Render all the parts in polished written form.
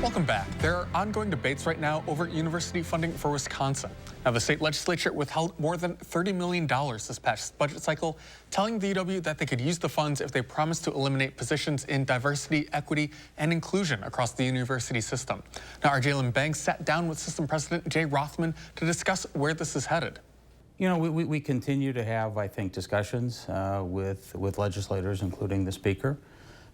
Welcome back. There are ongoing debates right now over university funding for Wisconsin. Now, the state legislature withheld more than $30 million this past budget cycle, telling the UW that they could use the funds if they promised to eliminate positions in diversity, equity, and inclusion across the university system. Now, our Jalen Banks sat down with System President Jay Rothman to discuss where this is headed. You know, we continue to have, I think, discussions with legislators, including the Speaker.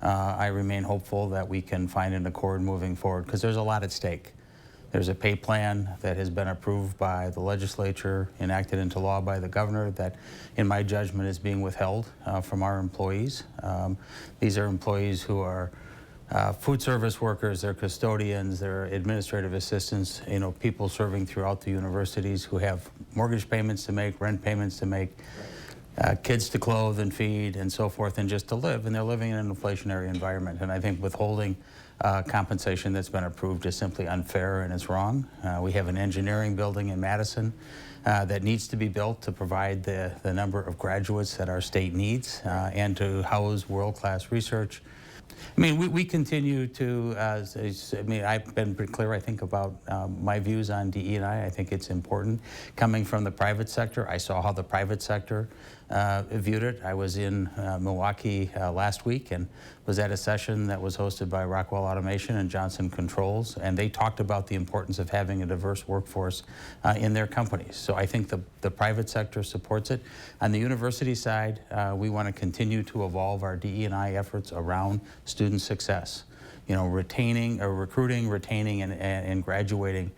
I remain hopeful that we can find an accord moving forward because there's a lot at stake. There's a pay plan that has been approved by the legislature, enacted into law by the governor, that, in my judgment, is being withheld from our employees. These are employees who are food service workers, they're custodians, they're administrative assistants, you know, people serving throughout the universities who have mortgage payments to make, rent payments to make, kids to clothe and feed and so forth, and just to live, and they're living in an inflationary environment. And I think withholding compensation that's been approved is simply unfair and it's wrong. We have an engineering building in Madison that needs to be built to provide the number of graduates that our state needs and to house world-class research. I mean, we continue to, I mean, I've been pretty clear, I think, about my views on DE&I. I think it's important. Coming from the private sector, I saw how the private sector viewed it. I was in Milwaukee last week and was at a session that was hosted by Rockwell Automation and Johnson Controls, and they talked about the importance of having a diverse workforce in their companies. So I think the private sector supports it. On the university side, we want to continue to evolve our DE&I efforts around student success. You know, recruiting, retaining, and graduating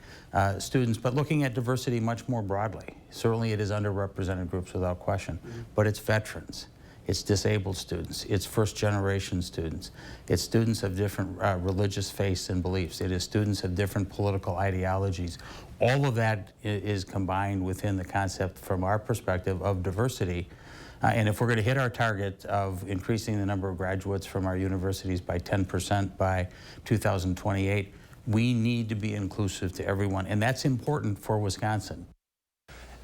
students, but looking at diversity much more broadly. Certainly it is underrepresented groups without question, but it's veterans, it's disabled students, it's first-generation students, it's students of different religious faiths and beliefs, it is students of different political ideologies. All of that is combined within the concept, from our perspective, of diversity. And if we're going to hit our target of increasing the number of graduates from our universities by 10% by 2028, we need to be inclusive to everyone, and that's important for Wisconsin.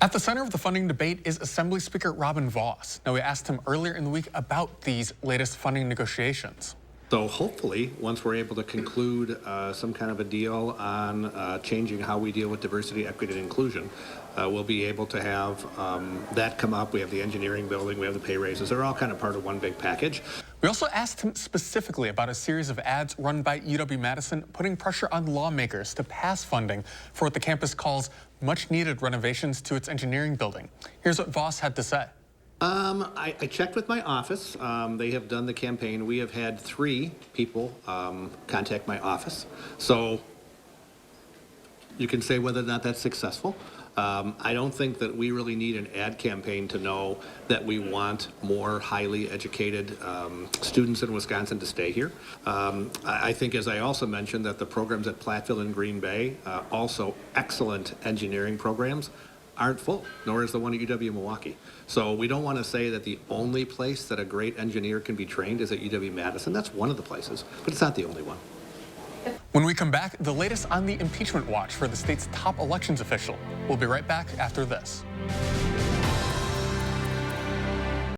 At the center of the funding debate is Assembly Speaker Robin Vos. Now, we asked him earlier in the week about these latest funding negotiations. So hopefully, once we're able to conclude some kind of a deal on changing how we deal with diversity, equity, and inclusion, we'll be able to have that come up. We have the engineering building, we have the pay raises. They're all kind of part of one big package. We also asked him specifically about a series of ads run by UW-Madison putting pressure on lawmakers to pass funding for what the campus calls much-needed renovations to its engineering building. Here's what Vos had to say. I checked with my office. They have done the campaign. We have had 3 people contact my office. So you can say whether or not that's successful. I don't think that we really need an ad campaign to know that we want more highly educated students in Wisconsin to stay here. I think, as I also mentioned, that the programs at Platteville and Green Bay, also excellent engineering programs, aren't full, nor is the one at UW-Milwaukee. So we don't want to say that the only place that a great engineer can be trained is at UW-Madison. That's one of the places, but it's not the only one. When we come back, the latest on the impeachment watch for the state's top elections official. We'll be right back after this.